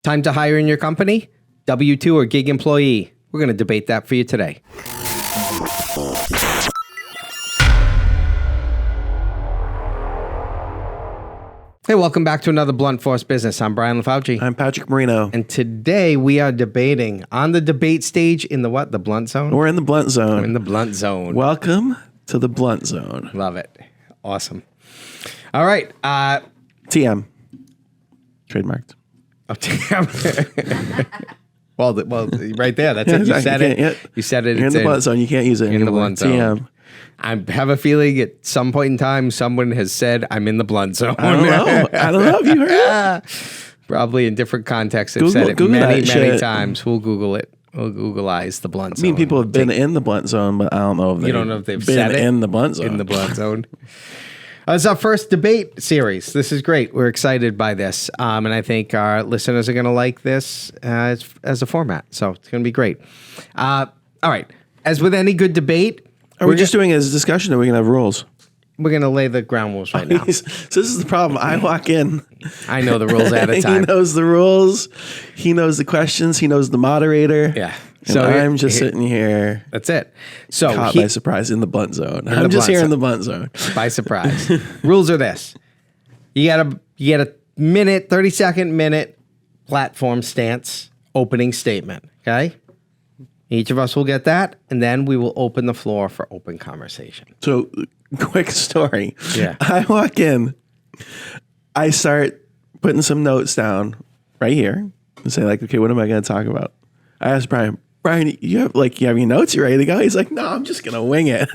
Time to hire in your company? W-2 or gig employee? We're going to debate that for you today. Hey, welcome back to another Blunt Force Business. I'm Brian LaFauci. I'm Patrick Marino. And today we are debating on the debate stage in the what? The Blunt Zone? We're in the Blunt Zone. We're in the Blunt Zone. Welcome to the Blunt Zone. Love it. Awesome. All right. TM. Trademarked. Oh, damn. well, right there. That's it. You said it. You said it. You're in the Blunt Zone. You can't use it anymore. In the Blunt Zone. TM. I have a feeling at some point in time, someone has said, I'm in the Blunt Zone. I don't know if you heard it. Probably in different contexts. They've said it many times. We'll Google it. We'll Googleize the Blunt Zone. I mean, people have been in the Blunt Zone, but I don't know if you don't know if they've been said it in the Blunt Zone. In the Blunt Zone. It's our first debate series. This is great. We're excited by this. And I think our listeners are going to like this as a format. So it's going to be great. All right. As with any good debate, are we just doing it as a discussion or are we going to have rules? We're going to lay the ground rules right now. So this is the problem. I walk in. I know the rules ahead of time. He knows the rules. He knows the questions. He knows the moderator. Yeah. So I'm just sitting here. That's it. So caught by surprise in the Blunt Zone. I'm just here in the Blunt Zone. By surprise. Rules are this. You get a minute, 30-second minute platform stance opening statement. Okay? Each of us will get that, and then we will open the floor for open conversation. So, quick story. Yeah. I walk in. I start putting some notes down right here and say, like, okay, what am I going to talk about? I asked Brian, you have your notes? You ready to go? He's like, no, I'm just going to wing it.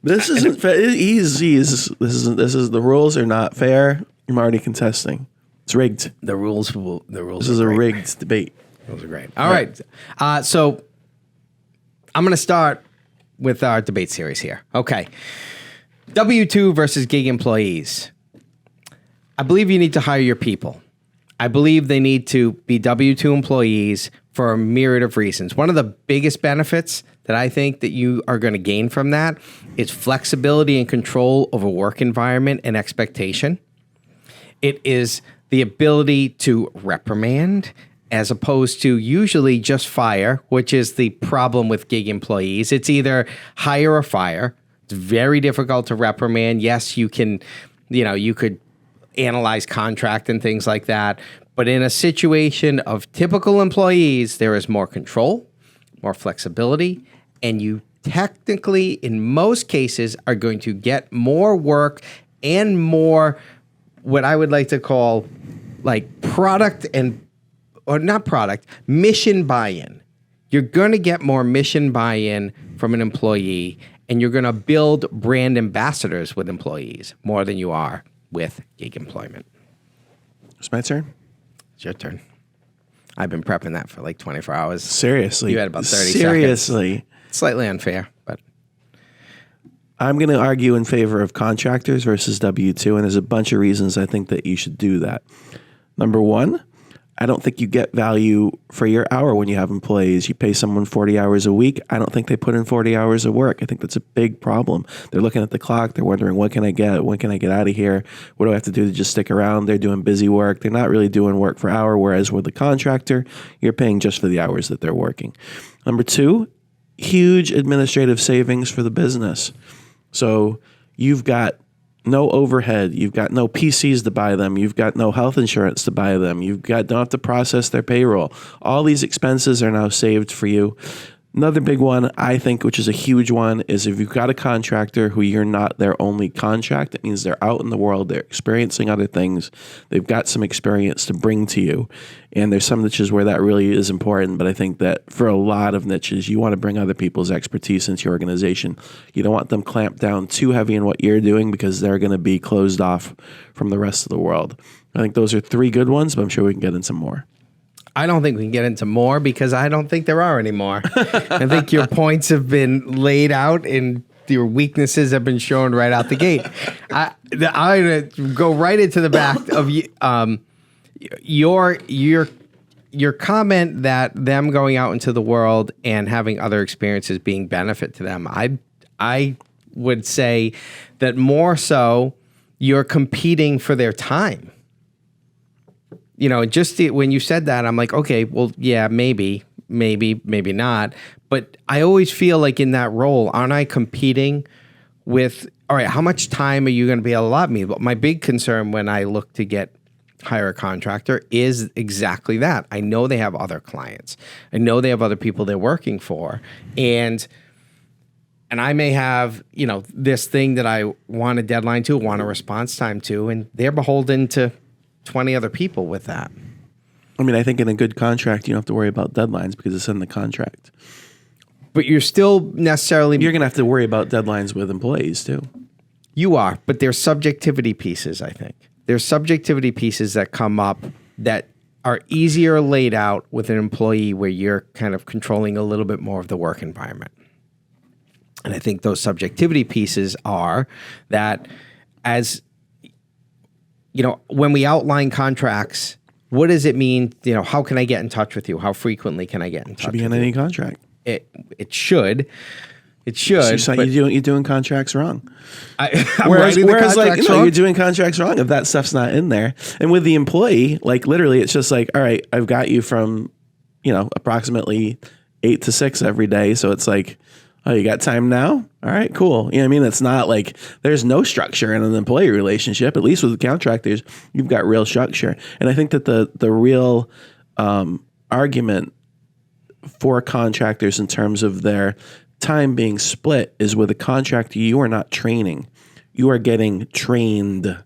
This isn't fair. This is the rules are not fair. I'm already contesting. It's rigged. The rules. This is a rigged debate. Those are great. All right. So I'm going to start with our debate series here. Okay. W-2 versus gig employees. I believe you need to hire your people. I believe they need to be W-2 employees for a myriad of reasons. One of the biggest benefits that I think that you are going to gain from that is flexibility and control over work environment and expectation. It is the ability to reprimand as opposed to usually just fire, which is the problem with gig employees. It's either hire or fire. It's very difficult to reprimand. Yes, you can, you could analyze contract and things like that. But in a situation of typical employees, there is more control, more flexibility, and you technically, in most cases, are going to get more work and more what I would like to call mission buy-in. You're going to get more mission buy-in from an employee, and you're going to build brand ambassadors with employees more than you are with gig employment. It's my turn. It's your turn. I've been prepping that for 24 hours. Seriously. You had about 30 Seriously. seconds. Slightly unfair, but I'm going to argue in favor of contractors versus W-2, and there's a bunch of reasons I think that you should do that. Number one, I don't think you get value for your hour when you have employees. You pay someone 40 hours a week. I don't think they put in 40 hours of work. I think that's a big problem. They're looking at the clock. They're wondering, what can I get? When can I get out of here? What do I have to do to just stick around? They're doing busy work. They're not really doing work for hour, whereas with a contractor, you're paying just for the hours that they're working. Number two, huge administrative savings for the business. So you've got no overhead. You've got no PCs to buy them. You've got no health insurance to buy them. Don't have to process their payroll. All these expenses are now saved for you. Another big one, I think, which is a huge one, is if you've got a contractor who you're not their only contract, it means they're out in the world, they're experiencing other things, they've got some experience to bring to you. And there's some niches where that really is important, but I think that for a lot of niches, you want to bring other people's expertise into your organization. You don't want them clamped down too heavy in what you're doing because they're going to be closed off from the rest of the world. I think those are three good ones, but I'm sure we can get into more. I don't think we can get into more because I don't think there are any more. I think your points have been laid out and your weaknesses have been shown right out the gate. I'm going to go right into the back of your comment that them going out into the world and having other experiences being benefit to them. I would say that more so you're competing for their time. when you said that, I'm like, okay, well, yeah, maybe not. But I always feel like in that role, aren't I competing with, all right, how much time are you going to be able to allot me? But my big concern when I look to hire a contractor is exactly that. I know they have other clients. I know they have other people they're working for. And I may have, this thing that I want a deadline to, want a response time to, and they're beholden to 20 other people with that. I mean, I think in a good contract, you don't have to worry about deadlines because it's in the contract. But you're still necessarily... You're going to have to worry about deadlines with employees too. You are, but there's subjectivity pieces, I think. There's subjectivity pieces that come up that are easier laid out with an employee where you're kind of controlling a little bit more of the work environment. And I think those subjectivity pieces are that when we outline contracts, what does it mean? How can I get in touch with you? How frequently can I get in touch Should be with in you? any contract. It should. It should. So you're doing contracts wrong. Whereas you're doing contracts wrong if that stuff's not in there. And with the employee, like literally, it's just like, all right, I've got you from, approximately 8 to 6 every day. So it's like, oh, you got time now? All right, cool. You know what I mean? It's not like there's no structure in an employee relationship. At least with the contractors, you've got real structure. And I think that the real argument for contractors in terms of their time being split is with a contractor, you are not training. You are getting trained,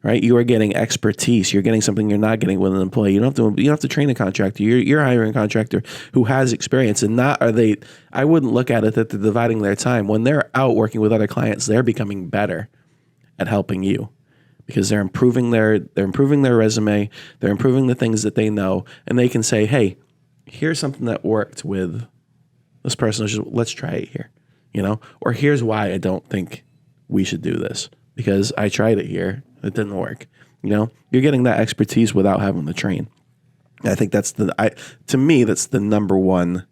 right? You are getting expertise. You're getting something you're not getting with an employee. You don't have to train a contractor. You're hiring a contractor who has experience, and I wouldn't look at it that they're dividing their time. When they're out working with other clients, they're becoming better at helping you because they're improving their resume. They're improving the things that they know, and they can say, hey, here's something that worked with this person. Let's try it here, or here's why I don't think we should do this because I tried it here. It didn't work. You're getting that expertise without having to train. I think to me, that's the number one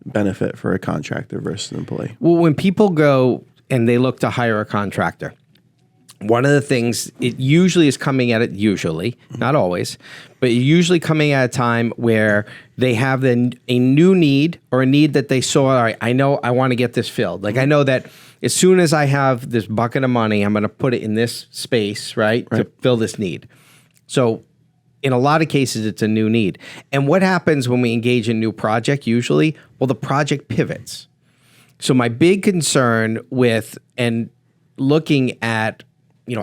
benefit for a contractor versus an employee. Well, when people go and they look to hire a contractor, one of the things it usually is coming at it, not always, but usually coming at a time where they have a new need or a need that they saw. All right, I know I want to get this filled. Like I know that as soon as I have this bucket of money, I'm going to put it in this space, right, to fill this need. So in a lot of cases, it's a new need. And what happens when we engage in a new project usually? Well, the project pivots. So my big concern with and looking at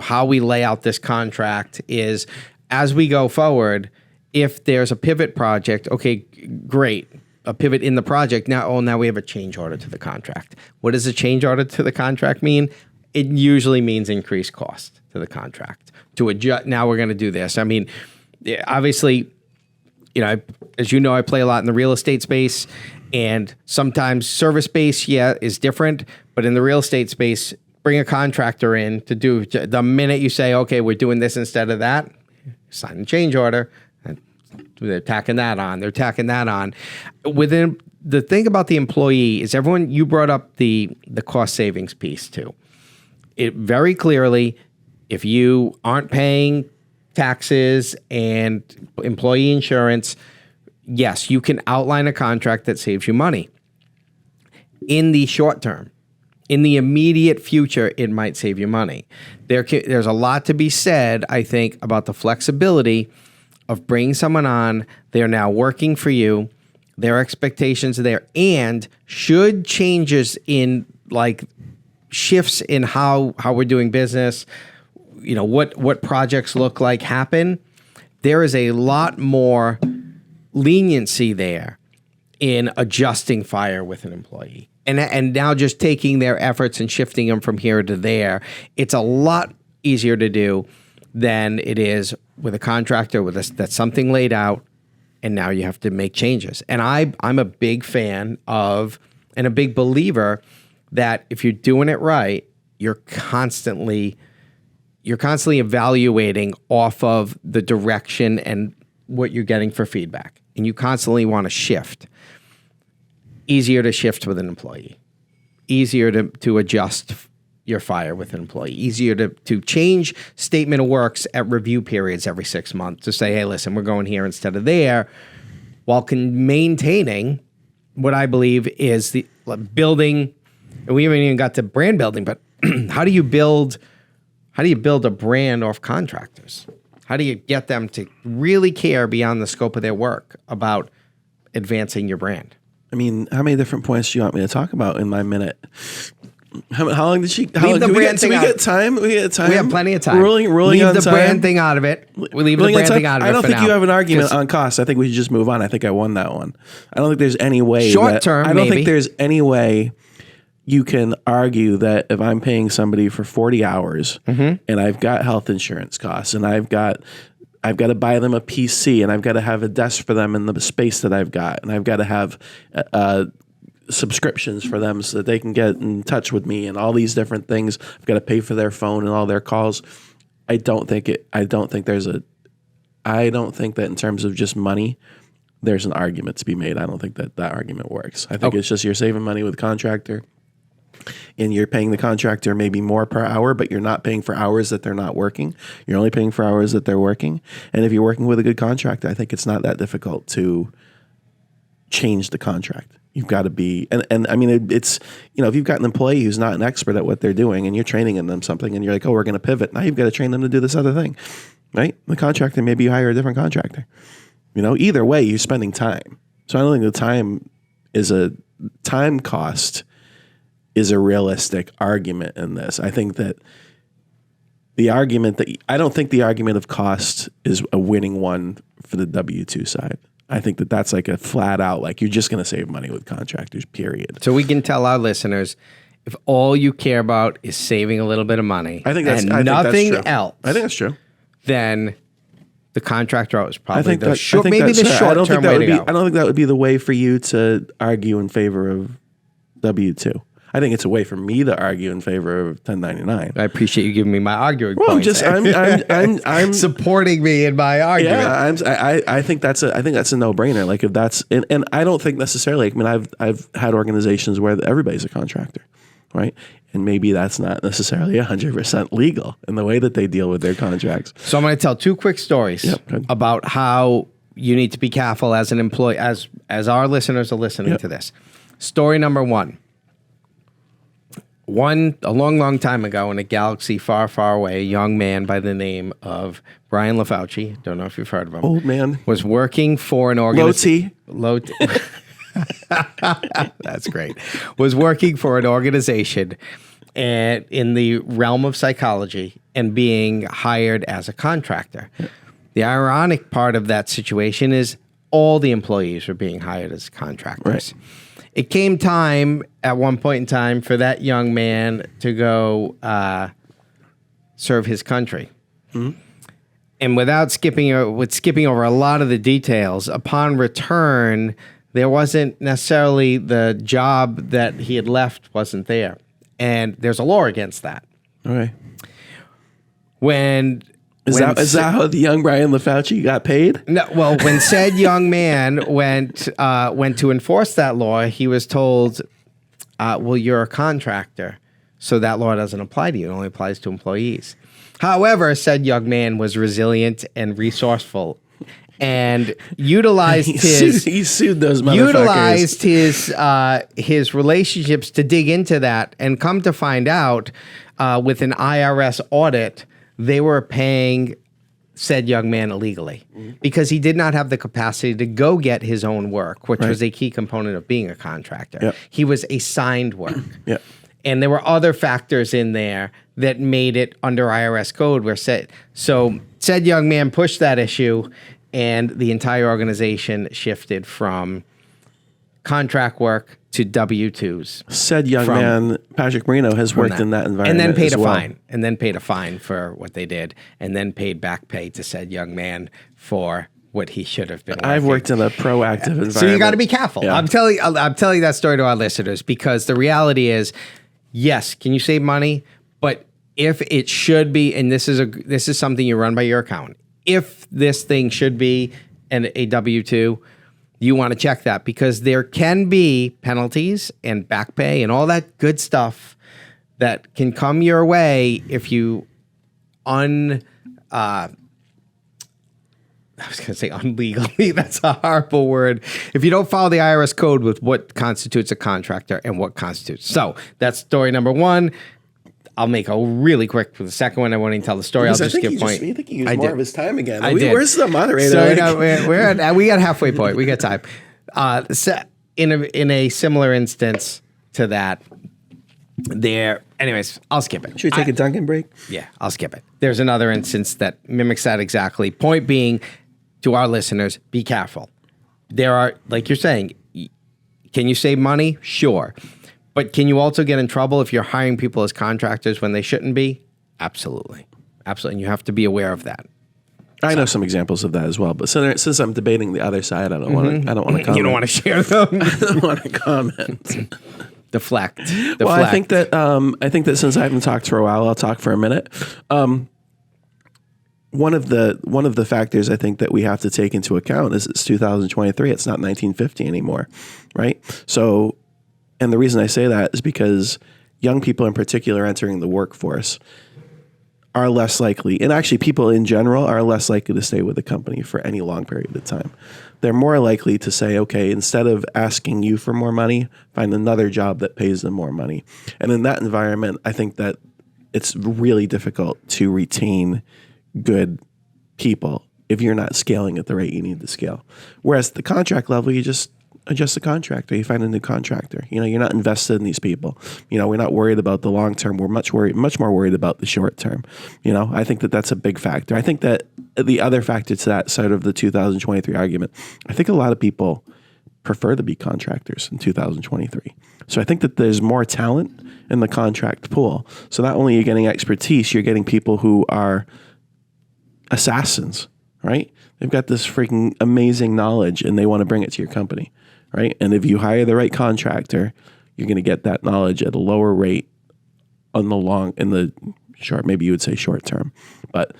how we lay out this contract is as we go forward, if there's a pivot project, okay, great. A pivot in the project. Now we have a change order to the contract. What does a change order to the contract mean? It usually means increased cost to the contract to adjust. Now we're going to do this. I mean, obviously, as you know, I play a lot in the real estate space, and sometimes service space, is different. But in the real estate space, bring a contractor in to do the minute you say, okay, we're doing this instead of that, sign the change order. They're tacking that on. Within the thing about the employee is you brought up the cost savings piece too. It very clearly, if you aren't paying taxes and employee insurance, yes, you can outline a contract that saves you money. In the short term, in the immediate future, it might save you money. There's a lot to be said, I think, about the flexibility of bringing someone on. They're now working for you. Their expectations are there. And should changes in shifts in how we're doing business, what projects look like happen, there is a lot more leniency there in adjusting fire with an employee. And now just taking their efforts and shifting them from here to there, it's a lot easier to do than it is with a contractor that's something laid out, and now you have to make changes. And I'm a big fan of and a big believer that if you're doing it right, you're constantly evaluating off of the direction and what you're getting for feedback, and you constantly want to shift. Easier to shift with an employee, easier to adjust, your fire with an employee. Easier to change statement of works at review periods every 6 months to say, hey, listen, we're going here instead of there, while maintaining what I believe is the building. And we haven't even got to brand building, but how do you build a brand off contractors? How do you get them to really care beyond the scope of their work about advancing your brand? I mean, how many different points do you want me to talk about in my minute? How long did she? How long, the do we brand get, do thing we out. get time? We get time. We have plenty of time. Rolling leave on the time. brand thing out of it. We leave the Rolling on brand time. thing out of it. I don't for think now. you have an argument on cost. I think we should just move on. I think I won that one. I don't think there's any way. Short term, I don't maybe. think there's any way you can argue that if I'm paying somebody for 40 hours and I've got health insurance costs and I've got to buy them a PC and I've got to have a desk for them in the space that I've got and I've got to have subscriptions for them so that they can get in touch with me and all these different things. I've got to pay for their phone and all their calls. I don't think that in terms of just money, there's an argument to be made. I don't think that argument works. I think it's just you're saving money with contractor and you're paying the contractor maybe more per hour, but you're not paying for hours that they're not working. You're only paying for hours that they're working. And if you're working with a good contractor, I think it's not that difficult to change the contract. You've got to be, and I mean, it's, if you've got an employee who's not an expert at what they're doing and you're training them something and you're like, oh, we're going to pivot. Now you've got to train them to do this other thing, right? The contractor, maybe you hire a different contractor. Either way, you're spending time. So I don't think the time cost is a realistic argument in this. I think that I don't think the argument of cost is a winning one for the W-2 side. I think that that's like a flat out, like you're just going to save money with contractors, period. So we can tell our listeners, if all you care about is saving a little bit of money nothing else, I think that's true. Then the contractor route is probably maybe the short term way to go. I don't think that would be the way for you to argue in favor of W-2. I think it's a way for me to argue in favor of 1099. I appreciate you giving me my arguing Well, points. I'm supporting me in my argument. Yeah, I think that's a no-brainer. Like if that's and I don't think necessarily. I mean, I've had organizations where everybody's a contractor, right? And maybe that's not necessarily 100% legal in the way that they deal with their contracts. So I'm going to tell two quick stories about how you need to be careful as an employee, as our listeners are listening to this. Story number one. A long time ago in a galaxy far, far away, a young man by the name of Brian LaFauci, don't know if you've heard of him. Old man. Was working for an organization. Low T. That's great. Was working for an organization and in the realm of psychology and being hired as a contractor. The ironic part of that situation is all the employees were being hired as contractors. Right. It came time at one point in time for that young man to go serve his country. Mm-hmm. And without skipping over a lot of the details, upon return, there wasn't necessarily the job that he had left wasn't there. And there's a law against that. Okay. Is that how the young Brian LaFauci got paid? No. Well, when said young man went to enforce that law, he was told, "Well, you're a contractor, so that law doesn't apply to you. It only applies to employees." However, said young man was resilient and resourceful, and utilized he sued those motherfuckers. Utilized his relationships to dig into that, and come to find out, with an IRS audit, they were paying said young man illegally because he did not have the capacity to go get his own work, which was a key component of being a contractor. Yep. He was assigned work. Yep. And there were other factors in there that made it under IRS code where said young man pushed that issue and the entire organization shifted from contract work to W-2s. Said young man, Patrick Marino, has worked in that environment and then paid a well. fine, and then paid a fine for what they did, and then paid back pay to said young man for what he should have been. I've worked in a proactive environment, so you got to be careful. Yeah. I'm telling that story to our listeners because the reality is, yes, can you save money? But if it should be, and this is something you run by your accountant, if this thing should be a W-2. You want to check that because there can be penalties and back pay and all that good stuff that can come your way if you I was going to say unlegally. That's a horrible word. If you don't follow the IRS code with what constitutes a contractor and what constitutes. So that's story number one. I'll make a really quick for the second one. I won't even tell the story. I'll just give point. I think he used more of his time again. I did. Where's the moderator? So we got halfway point. We got time. In a similar instance to that, anyways, I'll skip it. Should we take a Dunkin' break? Yeah, I'll skip it. There's another instance that mimics that exactly. Point being, to our listeners, be careful. There are, like you're saying, can you save money? Sure. But can you also get in trouble if you're hiring people as contractors when they shouldn't be? Absolutely. Absolutely. And you have to be aware of that. I know some examples of that as well, but since I'm debating the other side, I don't want to comment. You don't want to share them? I don't want to comment. Deflect. Well, I think that since I haven't talked for a while, I'll talk for a minute. One of the factors I think that we have to take into account is it's 2023. It's not 1950 anymore, right? So, and the reason I say that is because young people in particular entering the workforce are less likely, and actually people in general are less likely to stay with a company for any long period of time. They're more likely to say, okay, instead of asking you for more money, find another job that pays them more money. And in that environment, I think that it's really difficult to retain good people if you're not scaling at the rate you need to scale. Whereas at the contract level, you just adjust the contract or you find a new contractor. You know, you're not invested in these people. You know, we're not worried about the long term. We're much more worried about the short term. You know, I think that that's a big factor. I think that the other factor to that side of the 2023 argument, I think a lot of people prefer to be contractors in 2023. So I think that there's more talent in the contract pool. So not only are you getting expertise, you're getting people who are assassins, right? They've got this freaking amazing knowledge and they want to bring it to your company, right? And if you hire the right contractor, you're going to get that knowledge at a lower rate in the short, maybe you would say short term. But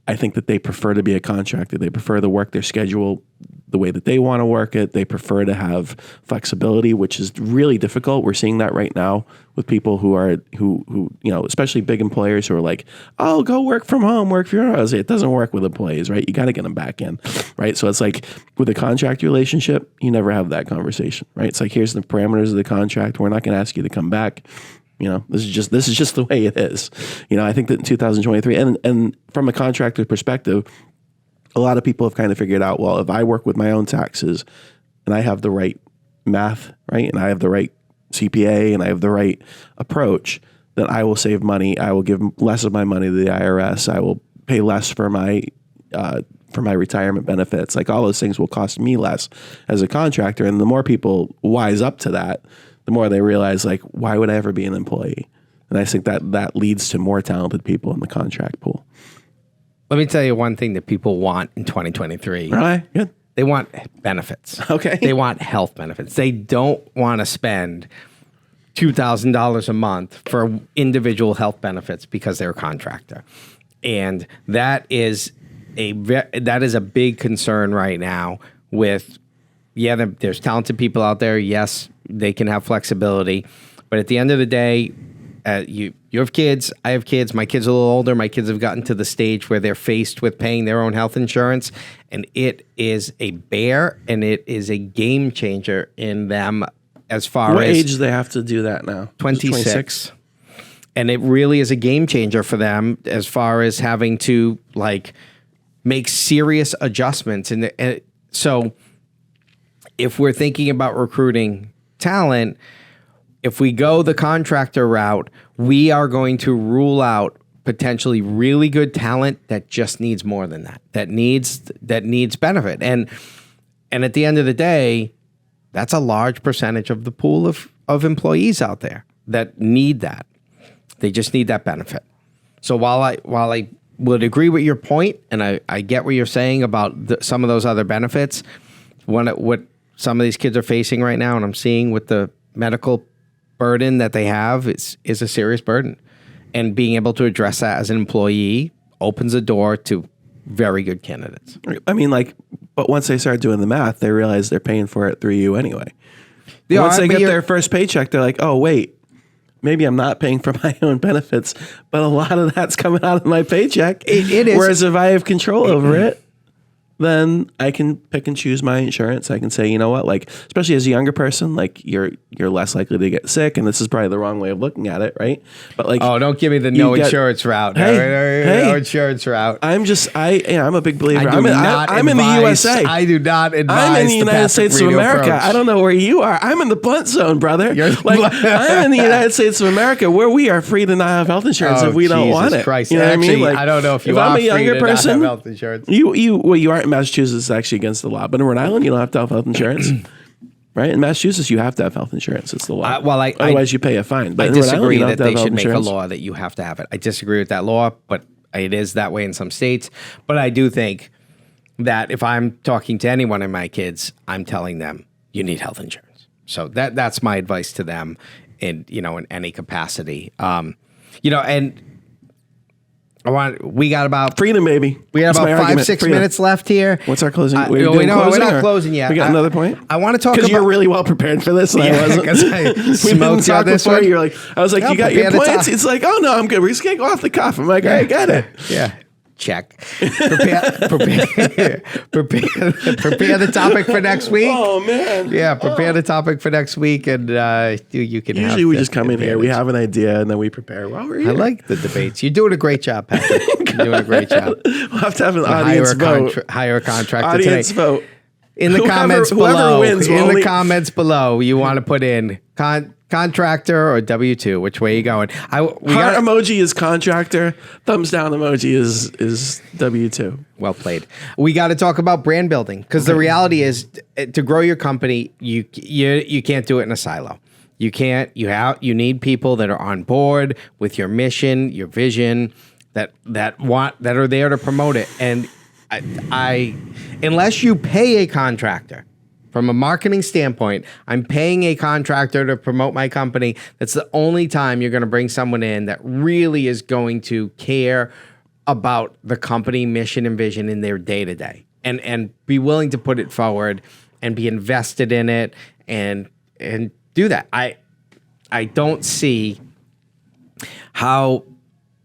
I think that they prefer to be a contractor. They prefer to work their schedule the way that they want to work it. They prefer to have flexibility, which is really difficult. We're seeing that right now with people who you know, especially big employers who are like, oh, go work from home, work for your house. It doesn't work with employees, right? You got to get them back in, right? So it's like with a contract relationship, you never have that conversation, right? It's like, here's the parameters of the contract. We're not going to ask you to come back. You know, this is just the way it is. You know, I think that in 2023, and from a contractor perspective, a lot of people have kind of figured out, well, if I work with my own taxes and I have the right math, right, and I have the right CPA and I have the right approach, then I will save money. I will give less of my money to the IRS. I will pay less for my retirement benefits. Like all those things will cost me less as a contractor. And the more people wise up to that, the more they realize, like, why would I ever be an employee? And I think that leads to more talented people in the contract pool. Let me tell you one thing that people want in 2023. Right, good. They want benefits. Okay. They want health benefits. They don't want to spend $2,000 a month for individual health benefits because they're a contractor. And that is a big concern right now with, there's talented people out there. Yes, they can have flexibility. But at the end of the day, you have kids, I have kids, my kids are a little older, my kids have gotten to the stage where they're faced with paying their own health insurance, and it is a bear and it is a game changer in them as far as... What age do they have to do that now? 26. And it really is a game changer for them as far as having to make serious adjustments. And so if we're thinking about recruiting talent, if we go the contractor route, we are going to rule out potentially really good talent that just needs more than that needs benefit. And at the end of the day, that's a large percentage of the pool of employees out there that need that. They just need that benefit. So while I would agree with your point, and I get what you're saying about some of those other benefits, what some of these kids are facing right now, and I'm seeing with the medical burden that they have is a serious burden. And being able to address that as an employee opens the door to very good candidates. I mean, but once they start doing the math, they realize they're paying for it through you anyway. Once they get their first paycheck, they're like, oh, wait, maybe I'm not paying for my own benefits, but a lot of that's coming out of my paycheck. It is. Whereas if I have control over it, then I can pick and choose my insurance. I can say, you know what, like, especially as a younger person, like you're less likely to get sick. And this is probably the wrong way of looking at it, right? But like, Oh, don't give me the insurance route. No insurance route. I'm a big believer. I'm in the USA. I do not advise. I'm in the United States of America. I don't know where you are. I'm in the blunt zone, brother. I'm in the United States of America, where we are free to not have health insurance if we don't want it. Christ. You know Actually, what I mean? Like, I don't know if I'm a younger person, not have health insurance. You aren't in Massachusetts. It's actually against the law, but in Rhode Island, you don't have to have health insurance. Right? In Massachusetts, you have to have health insurance. It's the law. Otherwise, you pay a fine. But I disagree that they should make a law that you have to have it. I disagree with that law, but it is that way in some states. But I do think that if I'm talking to anyone of my kids, I'm telling them you need health insurance. So that's my advice to them in any capacity. And we got about freedom, baby. We got about 5-6 minutes left here. What's our closing? We're not closing yet. We got another point. I want to talk because you're really well prepared for this. And I wasn't. Because I smoked on this one. You're like, I was like, you got your points. It's like, oh no, I'm good. We're just gonna go off the cuff. I'm like, I got it. Yeah. Check. Prepare the topic for next week. Oh man. Yeah, prepare the topic for next week, and you can. Usually we just come in here, we have an idea, and then we prepare while we're here. I like the debates. You're doing a great job, Patrick. You're doing a great job. We'll have to have an audience vote. Hire a contractor audience today. Vote. In the comments below. The comments below, you want to put in contractor or W-2. Which way are you going? Heart emoji is contractor. Thumbs down emoji is W-2. Well played. We got to talk about brand building, because the reality is, to grow your company, you can't do it in a silo. You can't. You need people that are on board with your mission, your vision, that are there to promote it. And I unless you pay a contractor, from a marketing standpoint, I'm paying a contractor to promote my company. That's the only time you're going to bring someone in that really is going to care about the company mission and vision in their day-to-day, and be willing to put it forward and be invested in it and do that. I don't see how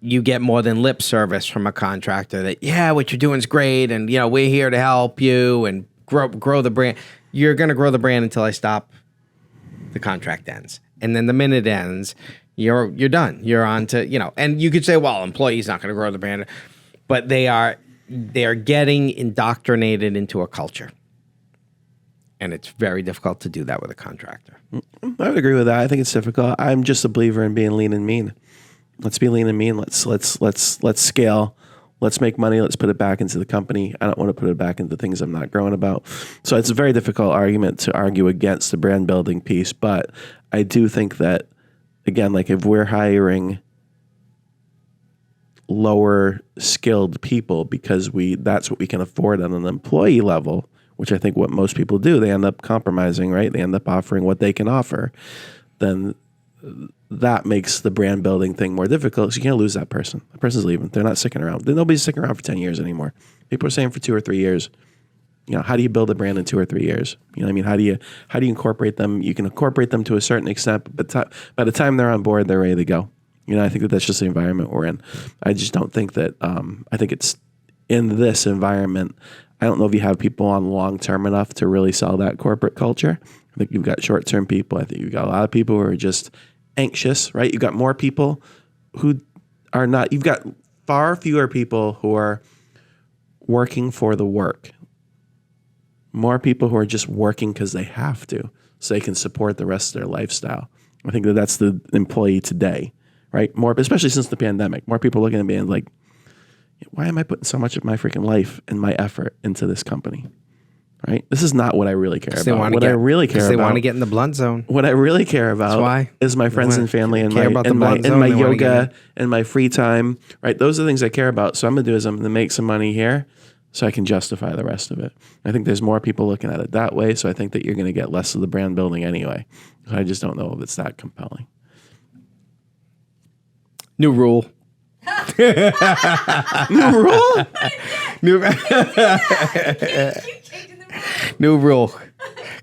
you get more than lip service from a contractor that, yeah, what you're doing is great, and we're here to help you and grow the brand. You're going to grow the brand until I stop. The contract ends, and then the minute it ends, you're done. You're on to and you could say, well, employee's not going to grow the brand, but they are getting indoctrinated into a culture, and it's very difficult to do that with a contractor. I would agree with that. I think it's difficult. I'm just a believer in being lean and mean. Let's be lean and mean. Let's scale. Let's make money. Let's put it back into the company. I don't want to put it back into things I'm not growing about. So it's a very difficult argument to argue against the brand building piece. But I do think that, again, like if we're hiring lower skilled people because that's what we can afford on an employee level, which I think what most people do, they end up compromising, right? They end up offering what they can offer. Then that makes the brand building thing more difficult, because you can't lose that person. The person's leaving. They're not sticking around. Nobody's sticking around for 10 years anymore. People are saying for 2 or 3 years. How do you build a brand in 2 or 3 years? You know what I mean? How do you incorporate them? You can incorporate them to a certain extent, but by the time they're on board, they're ready to go. I think that's just the environment we're in. I just don't think that, I think it's in this environment, I don't know if you have people on long-term enough to really sell that corporate culture. I think you've got short-term people. I think you've got a lot of people who are just anxious, right? You've got more people who are not, you've got far fewer people who are working for the work. More people who are just working because they have to, so they can support the rest of their lifestyle. I think that's the employee today, right? More, especially since the pandemic, more people looking at me and like, why am I putting so much of my freaking life and my effort into this company? Right? This is not what I really care about. What I really care about, they want to get in the blunt zone. What I really care about is my friends and family and my yoga and my free time. Right? Those are the things I care about. So I'm going to do is I'm going to make some money here so I can justify the rest of it. I think there's more people looking at it that way. So I think that you're going to get less of the brand building anyway. I just don't know if it's that compelling. New rule. New rule? New rule.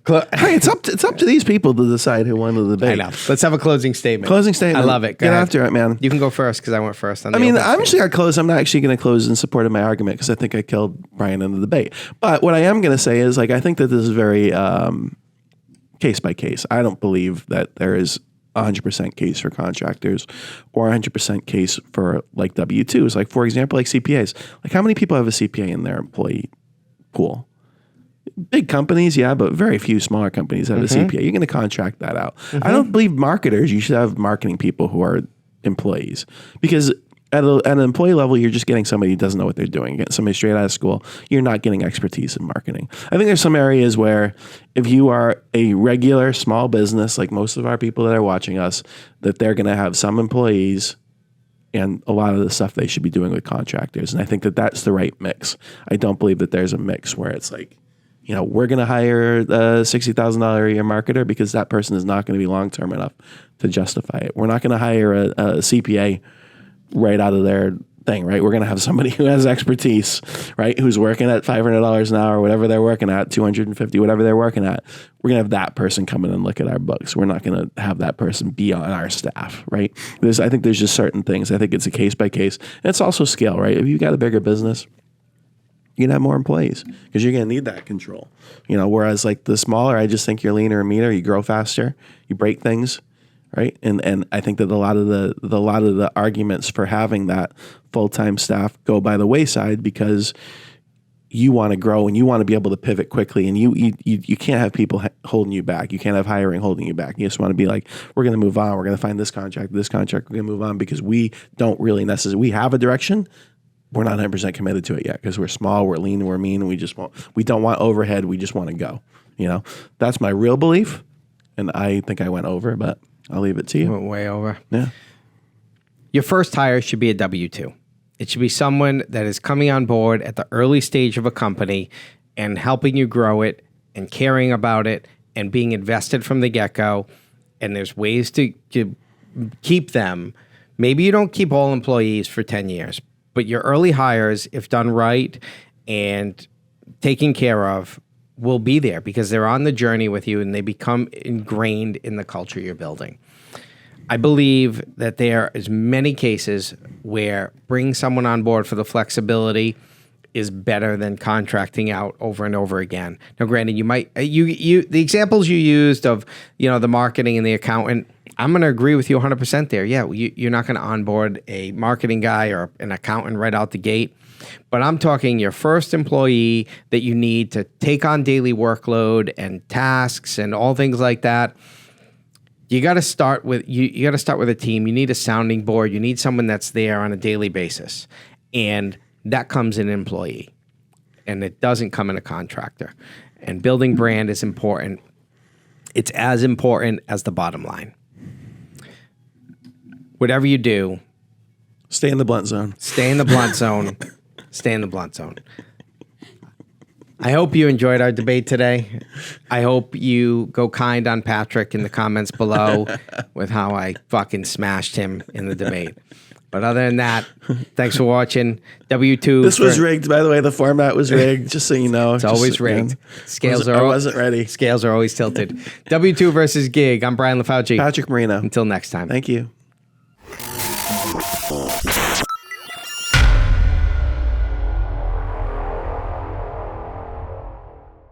Hey, it's up to these people to decide who won the debate. I know. Let's have a closing statement. Closing statement. I love it. Go Get ahead. after it, man. You can go first because I went first. On the I mean, open I'm statement. actually going to close. I'm not actually going to close in support of my argument because I think I killed Brian in the debate. But what I am going to say is, like, I think that this is very case by case. I don't believe that there is 100% case for contractors or 100% case for like W-2s. Like, for example, like CPAs. Like, how many people have a CPA in their employee pool? Big companies, yeah, but very few smaller companies have a CPA. You're going to contract that out. I don't believe marketers, you should have marketing people who are employees because at an employee level, you're just getting somebody who doesn't know what they're doing. Getting somebody straight out of school, you're not getting expertise in marketing. I think there's some areas where if you are a regular small business, like most of our people that are watching us, that they're going to have some employees and a lot of the stuff they should be doing with contractors. And I think that that's the right mix. I don't believe that there's a mix where it's like, you know, we're going to hire a $60,000 a year marketer because that person is not going to be long-term enough to justify it. We're not going to hire a CPA right out of their thing, right? We're going to have somebody who has expertise, right? Who's working at $500 an hour, whatever they're working at, 250, whatever they're working at. We're going to have that person come in and look at our books. We're not going to have that person be on our staff, right? I think there's just certain things. I think it's a case by case. And it's also scale, right? If you've got a bigger business, you can have more employees because you're going to need that control, you know, whereas like the smaller, I just think you're leaner and meaner, you grow faster, you break things, right? And I think that a lot of the arguments for having that full-time staff go by the wayside because you want to grow and you want to be able to pivot quickly and you can't have people holding you back. You can't have hiring holding you back. You just want to be like, we're going to move on. We're going to find this contract, we're going to move on because we don't really necessarily, we have a direction. We're not 100% committed to it yet because we're small, we're lean, we're mean, and we don't want overhead. We just want to go. You know, that's my real belief, and I think I went over, but I'll leave it to you. Went way over. Yeah. Your first hire should be a W-2. It should be someone that is coming on board at the early stage of a company and helping you grow it and caring about it and being invested from the get-go. And there's ways to keep them. Maybe you don't keep all employees for 10 years, but your early hires, if done right and taken care of, will be there because they're on the journey with you and they become ingrained in the culture you're building. I believe that there is many cases where bringing someone on board for the flexibility is better than contracting out over and over again. Now, granted, you might the examples you used of, you know, the marketing and the accountant, I'm going to agree with you 100% there. Yeah, you're not going to onboard a marketing guy or an accountant right out the gate. But I'm talking your first employee that you need to take on daily workload and tasks and all things like that. You got to start with you got to start with a team. You need a sounding board. You need someone that's there on a daily basis, and that comes in an employee, and it doesn't come in a contractor. And building brand is important. It's as important as the bottom line. Whatever you do, Stay in the blunt zone. stay in the blunt zone. Stay in the blunt zone. I hope you enjoyed our debate today. I hope you go kind on Patrick in the comments below with how I fucking smashed him in the debate. But other than that, thanks for watching. W2. This was rigged, by the way. The format was rigged, just so you know. It's always rigged. I wasn't ready. Scales are always tilted. W2 versus Gig. I'm Brian LaFauci. Patrick Marino. Until next time. Thank you.